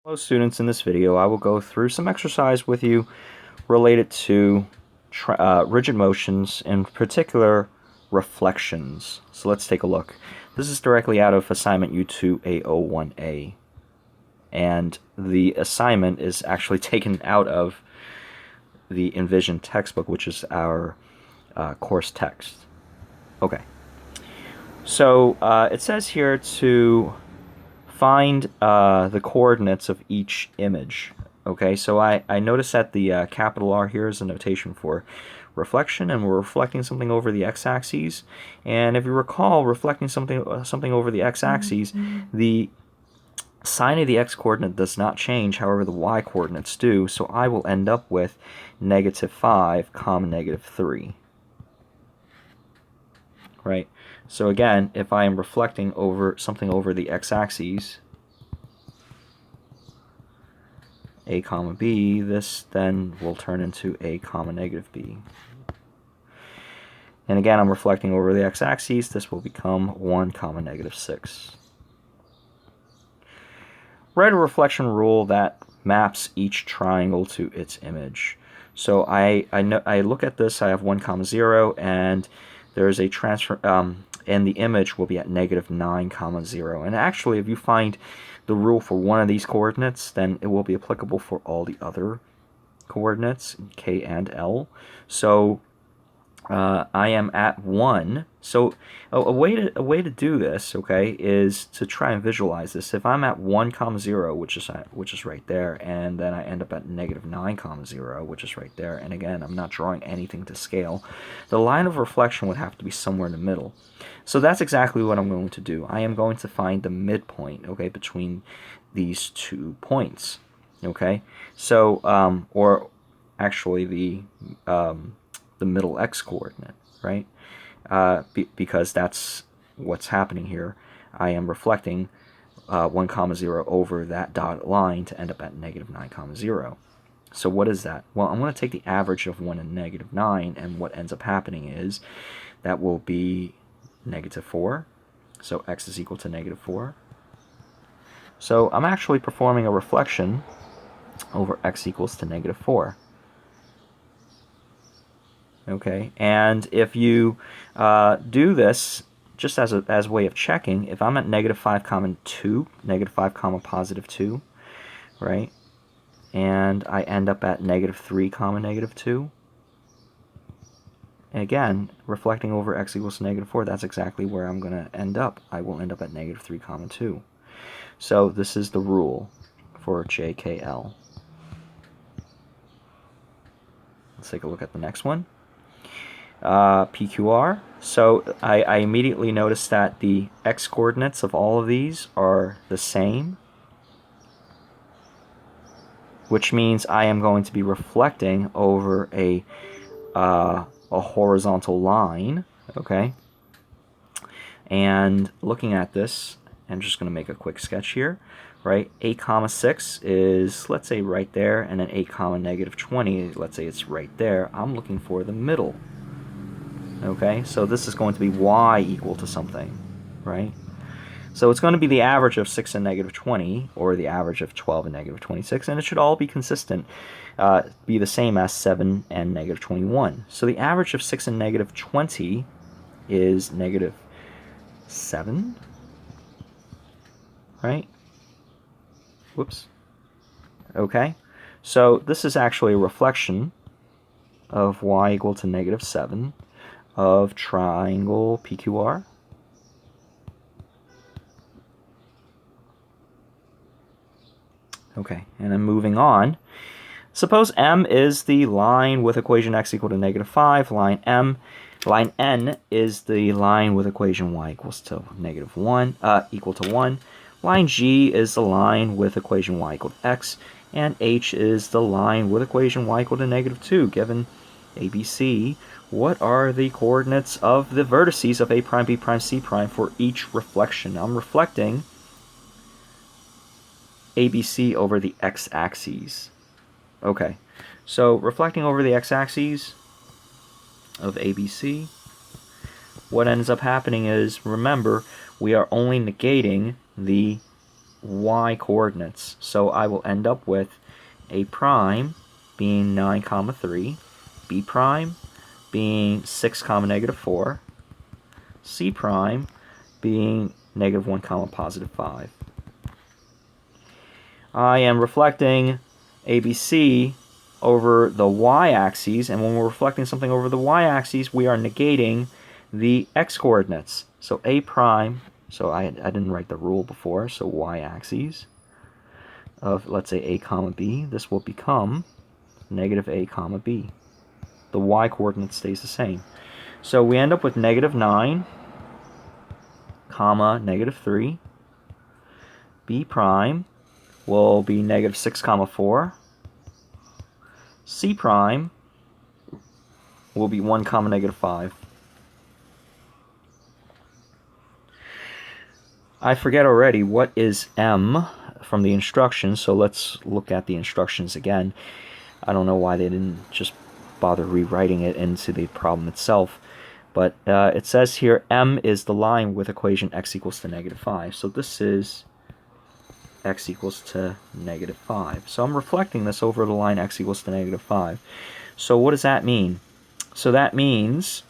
Hello students, in this video I will go through some exercise with you related to rigid motions, in particular reflections. So let's take a look. This is directly out of assignment U2A01A, and the assignment is actually taken out of the Envision textbook, which is our course text. Okay, so it says here to find the coordinates of each image. Okay, so I notice that the capital R here is a notation for reflection, and we're reflecting something over the x-axis. And if you recall, reflecting something over the x-axis, the sign of the x-coordinate does not change, however the y-coordinates do, so I will end up with -5, -3. Right? So again, if I am reflecting over something over the x-axis, a comma b, this then will turn into a comma -b. And again, I'm reflecting over the x-axis, this will become 1 comma -6. Write a reflection rule that maps each triangle to its image. So I look at this, I have 1 comma 0, and there's a transfer, and the image will be at -9 comma 0. And actually, if you find the rule for one of these coordinates, then it will be applicable for all the other coordinates, K and L. So I am at 1. So a way to do this, okay, is to try and visualize this. If I'm at 1 comma 0, which is right there, and then I end up at -9 comma 0, which is right there, and again, I'm not drawing anything to scale, the line of reflection would have to be somewhere in the middle. So that's exactly what I'm going to do. I am going to find the midpoint, okay, between these 2 points, okay. So or actually the middle x-coordinate, right? Because that's what's happening here. I am reflecting 1 comma 0 over that dotted line to end up at -9 comma 0. So what is that? Well, I'm going to take the average of 1 and -9, and what ends up happening is that will be -4. So x is equal to -4. So I'm actually performing a reflection over x equals to -4. Okay, and if you do this just as a way of checking, if I'm at -5 comma 2, -5 comma +2, right, and I end up at -3 comma -2, and again, reflecting over x equals to -4, that's exactly where I'm going to end up. I will end up at -3 comma 2. So this is the rule for JKL. Let's take a look at the next one. PQR. So I immediately notice that the x-coordinates of all of these are the same, which means I am going to be reflecting over a horizontal line, okay? And looking at this, I'm just going to make a quick sketch here, right? 8 comma 6 is, let's say, right there, and then 8 comma -20, let's say it's right there. I'm looking for the middle. Okay, so this is going to be y equal to something, right? So it's going to be the average of 6 and -20, or the average of 12 and -26, and it should all be consistent, be the same as 7 and -21. So the average of 6 and -20 is -7, right? Whoops. Okay, so this is actually a reflection of y equal to -7 of triangle PQR. Okay, and then moving on. Suppose M is the line with equation x equal to -5. Line N is the line with equation y equals to -1, equal to 1. Line G is the line with equation y equal to x, and H is the line with equation y equal to -2. Given ABC, what are the coordinates of the vertices of A prime, B prime, C prime for each reflection? I'm reflecting ABC over the x-axis. Okay, so reflecting over the x-axis of ABC, what ends up happening is, remember, we are only negating the y coordinates. So I will end up with A prime being 9, 3, B prime being 6, negative 4, C prime being negative 1, positive 5. I am reflecting ABC over the y-axis, and when we're reflecting something over the y-axis, we are negating the x-coordinates. So A prime, so I didn't write the rule before, so y-axis of, let's say, A comma B, this will become negative A comma B. The y-coordinate stays the same. So we end up with negative 9, comma, negative 3. B prime will be negative 6, 4. C prime will be 1, negative 5. I forget already what is M from the instructions, so let's look at the instructions again. I don't know why they didn't just bother rewriting it into the problem itself. But it says here M is the line with equation x equals to negative 5. So this is x equals to negative 5. So I'm reflecting this over the line x equals to negative 5. So what does that mean? So that means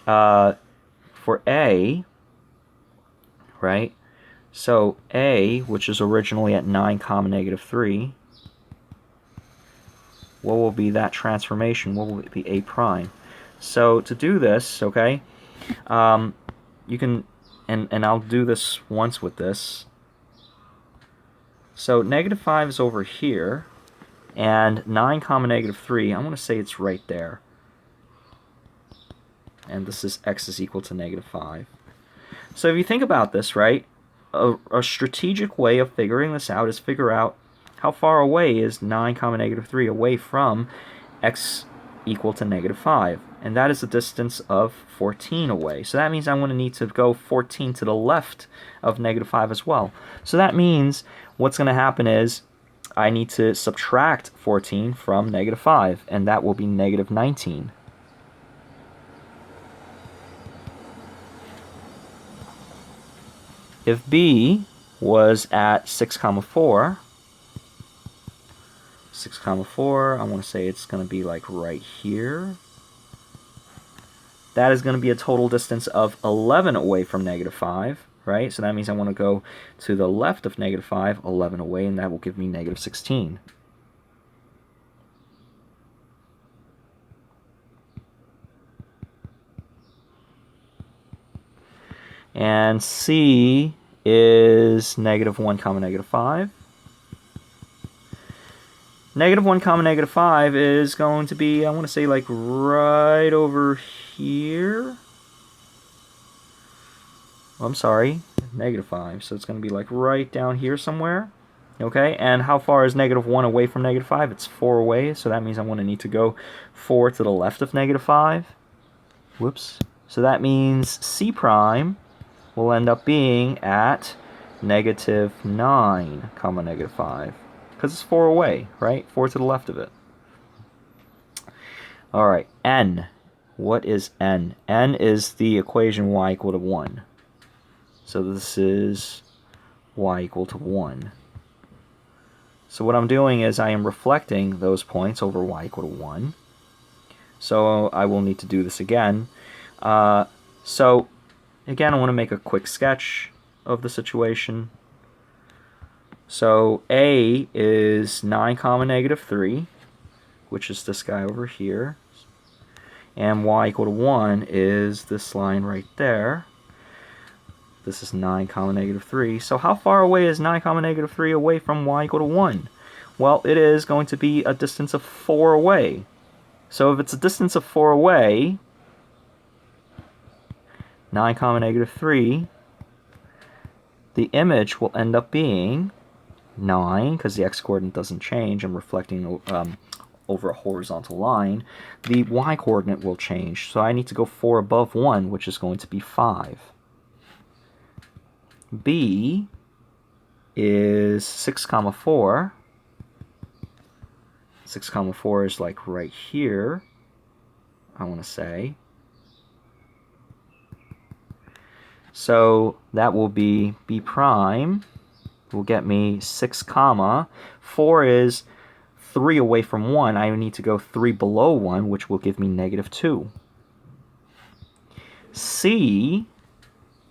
for A, right? So A, which is originally at 9, negative 3, what will be that transformation? What will it be? A prime. So to do this, okay, you can, and I'll do this once with this. So negative 5 is over here, and 9, negative 3, I'm going to say it's right there. And this is x is equal to negative 5. So if you think about this, right, a strategic way of figuring this out is figure out how far away is 9, negative 3 away from x equal to negative 5. And that is a distance of 14 away. So that means I'm going to need to go 14 to the left of negative 5 as well. So that means what's going to happen is I need to subtract 14 from negative 5, and that will be negative 19. If B was at 6, 4, 6, 4, I want to say it's going to be like right here. That is going to be a total distance of 11 away from negative 5, right? So that means I want to go to the left of negative 5, 11 away, and that will give me negative 16. And C is negative 1, negative 5. Negative 1, negative 5 is going to be, I want to say, like right over here. Oh, I'm sorry, negative 5. So it's going to be like right down here somewhere. Okay, and how far is negative 1 away from negative 5? It's 4 away, so that means I'm going to need to go 4 to the left of negative 5. Whoops. So that means C prime will end up being at negative 9, negative 5. Because it's 4 away, right? 4 to the left of it. All right, N. What is N? N is the equation y equal to 1. So this is y equal to 1. So what I'm doing is I am reflecting those points over y equal to 1. So I will need to do this again. So again, I want to make a quick sketch of the situation. So A is 9, negative 3, which is this guy over here. And y equal to 1 is this line right there. This is 9, negative 3. So how far away is 9, negative 3 away from y equal to 1? Well, it is going to be a distance of 4 away. So if it's a distance of 4 away, 9, negative 3, the image will end up being 9, because the x-coordinate doesn't change. I'm reflecting over a horizontal line. The y-coordinate will change. So I need to go 4 above 1, which is going to be 5. B is 6, 4. 6, 4 is like right here, I want to say. So that will be B prime will get me 6 comma. 4 is 3 away from 1. I need to go 3 below 1, which will give me negative 2. C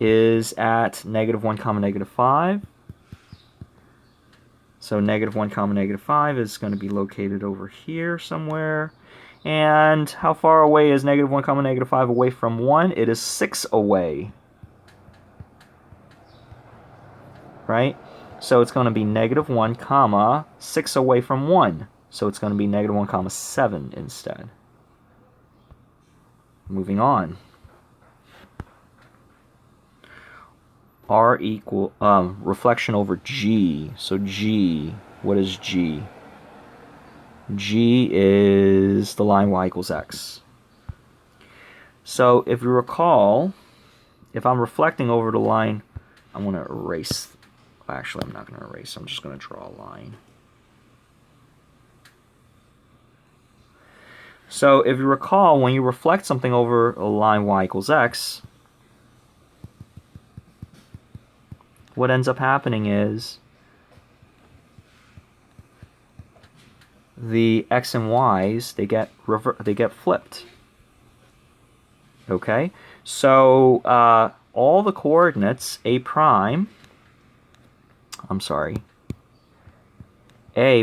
is at negative 1 comma negative 5. So negative 1 comma negative 5 is going to be located over here somewhere. And how far away is negative 1 comma negative 5 away from 1? It is 6 away. Right? So it's going to be negative 1 comma 6 away from 1. So it's going to be negative 1 comma 7 instead. Moving on. R equal reflection over G. So G, what is G? G is the line y equals x. So if you recall, if I'm reflecting over the line, I'm going to erase. Actually, I'm not going to erase. I'm just going to draw a line. So if you recall, when you reflect something over a line y equals x, what ends up happening is the x and y's, they get flipped. Okay, so all the coordinates A,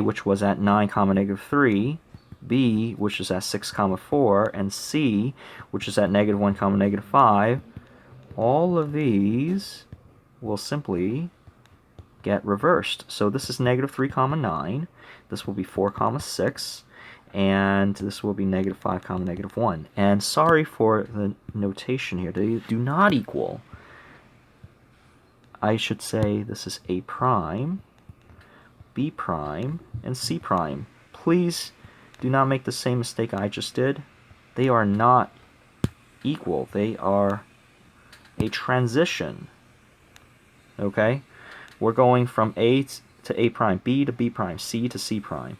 which was at 9 comma negative 3, B, which is at 6 comma 4, and C, which is at negative 1 comma negative 5, all of these will simply get reversed. So this is negative 3 comma 9, this will be 4 comma 6, and this will be negative 5 comma negative 1. And sorry for the notation here, they do not equal. I should say this is A prime, B prime, and C prime. Please do not make the same mistake I just did. They are not equal. They are a transition. Okay? We're going from A to A prime, B to B prime, C to C prime.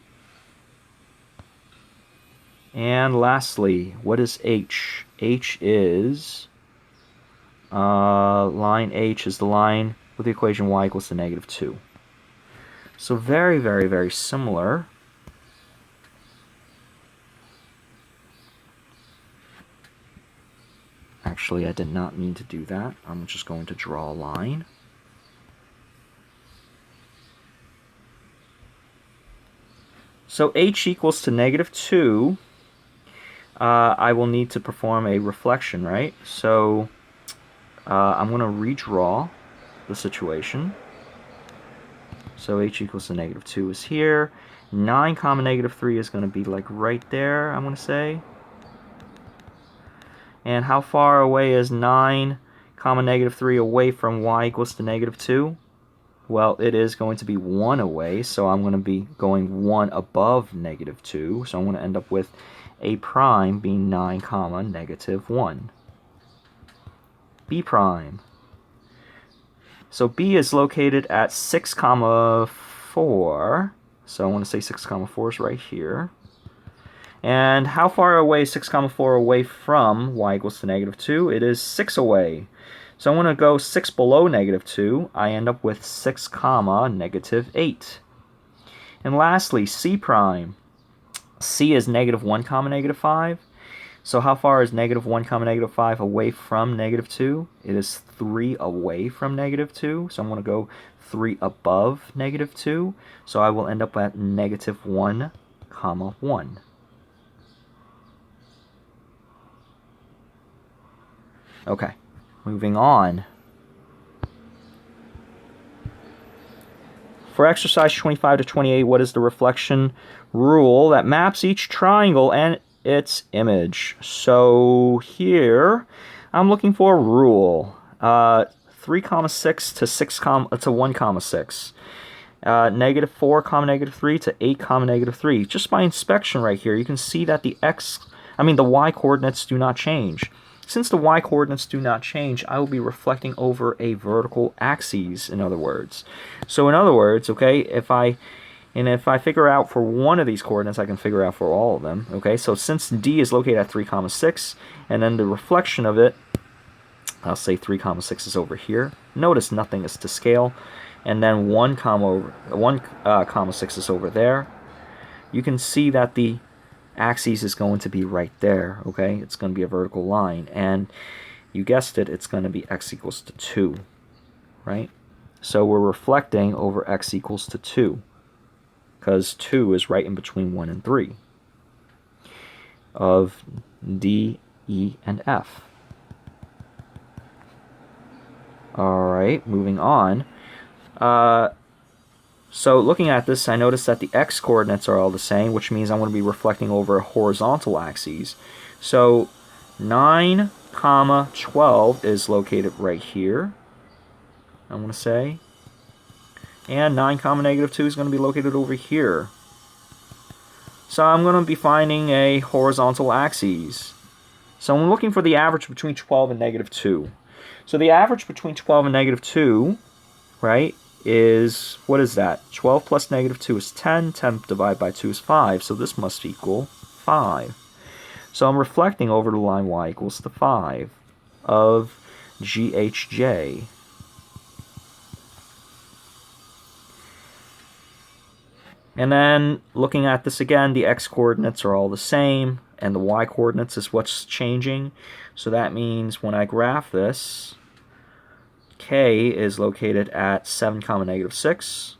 And lastly, what is H? H is, line H is the line with the equation y equals to negative 2. So very, very, very similar. Actually, I did not mean to do that. I'm just going to draw a line. So H equals to negative 2. I will need to perform a reflection, right? So I'm going to redraw the situation. So H equals to negative 2 is here. 9 comma negative 3 is going to be like right there, I'm going to say. And how far away is 9 comma negative 3 away from y equals to negative 2? Well, it is going to be 1 away, so I'm going to be going 1 above negative 2. So I'm going to end up with A prime being 9 comma negative 1. B prime. So B is located at 6 comma 4. So I want to say 6 comma 4 is right here. And how far away is 6 comma 4 away from y equals to negative 2? It is 6 away. So I want to go 6 below negative 2. I end up with 6 comma negative 8. And lastly, C prime. C is negative 1 comma negative 5. So how far is negative 1 comma negative 5 away from negative 2? It is 3 away from negative 2. So I'm going to go 3 above negative 2. So I will end up at negative 1 comma 1. Okay, moving on. For exercise 25 to 28, what is the reflection rule that maps each triangle and its image? So here, I'm looking for a rule. 3 comma 6 to 6 comma to 1 comma 6. Negative 4 comma negative 3 to 8 comma negative 3. Just by inspection right here, you can see that the y coordinates do not change. Since the y coordinates do not change, I will be reflecting over a vertical axis, in other words. So in other words, okay, if I figure out for one of these coordinates, I can figure out for all of them. Okay, so since D is located at 3 comma 6, and then the reflection of it, I'll say 3 comma 6 is over here. Notice nothing is to scale. and then 1 comma 6 is over there, you can see that the axis is going to be right there, okay? It's going to be a vertical line, and you guessed it, it's going to be x equals to 2, right? So we're reflecting over x equals to 2, because 2 is right in between 1 and 3 of D, E, and F. Alright, moving on. So looking at this, I notice that the x coordinates are all the same, which means I'm going to be reflecting over horizontal axes. So 9, comma 12 is located right here, I want to say. And 9, comma negative 2 is going to be located over here. So I'm going to be finding a horizontal axis. So I'm looking for the average between 12 and negative 2. So the average between 12 and negative 2, right, is, what is that? 12 plus negative 2 is 10. 10 divided by 2 is 5. So this must equal 5. So I'm reflecting over the line y equals to 5 of GHJ. And then looking at this again, the x coordinates are all the same, and the y coordinates is what's changing. So that means when I graph this, K is located at 7, comma negative 6.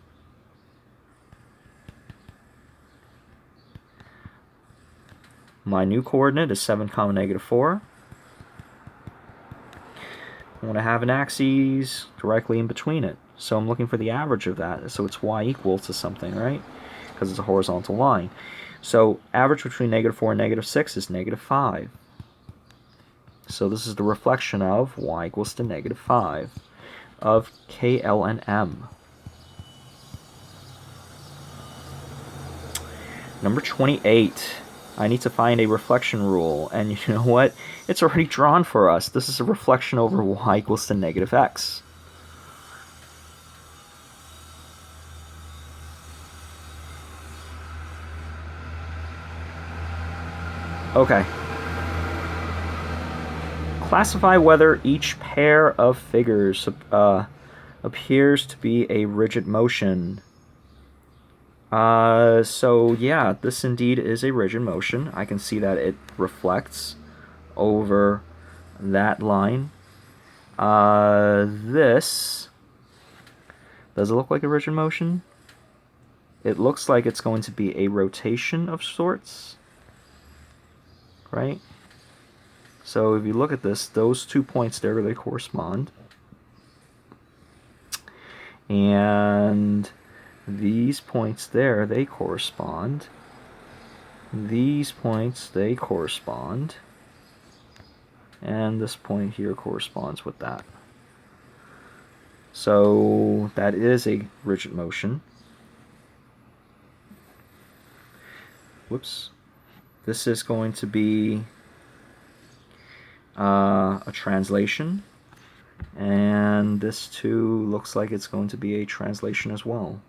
My new coordinate is 7, comma negative 4. I want to have an axis directly in between it. So I'm looking for the average of that. So it's y equal to something, right? Because it's a horizontal line. So average between negative 4 and negative 6 is negative 5. So this is the reflection of y equals to negative 5 of K, L, and M. Number 28. I need to find a reflection rule. And you know what? It's already drawn for us. This is a reflection over y equals to negative x. Okay. Classify whether each pair of figures appears to be a rigid motion. So yeah, this indeed is a rigid motion. I can see that it reflects over that line. This, does it look like a rigid motion? It looks like it's going to be a rotation of sorts, right? So if you look at this, those 2 points there, they correspond. And these points there, they correspond. These points, they correspond. And this point here corresponds with that. So that is a rigid motion. Whoops. This is going to be a translation, and this too looks like it's going to be a translation as well.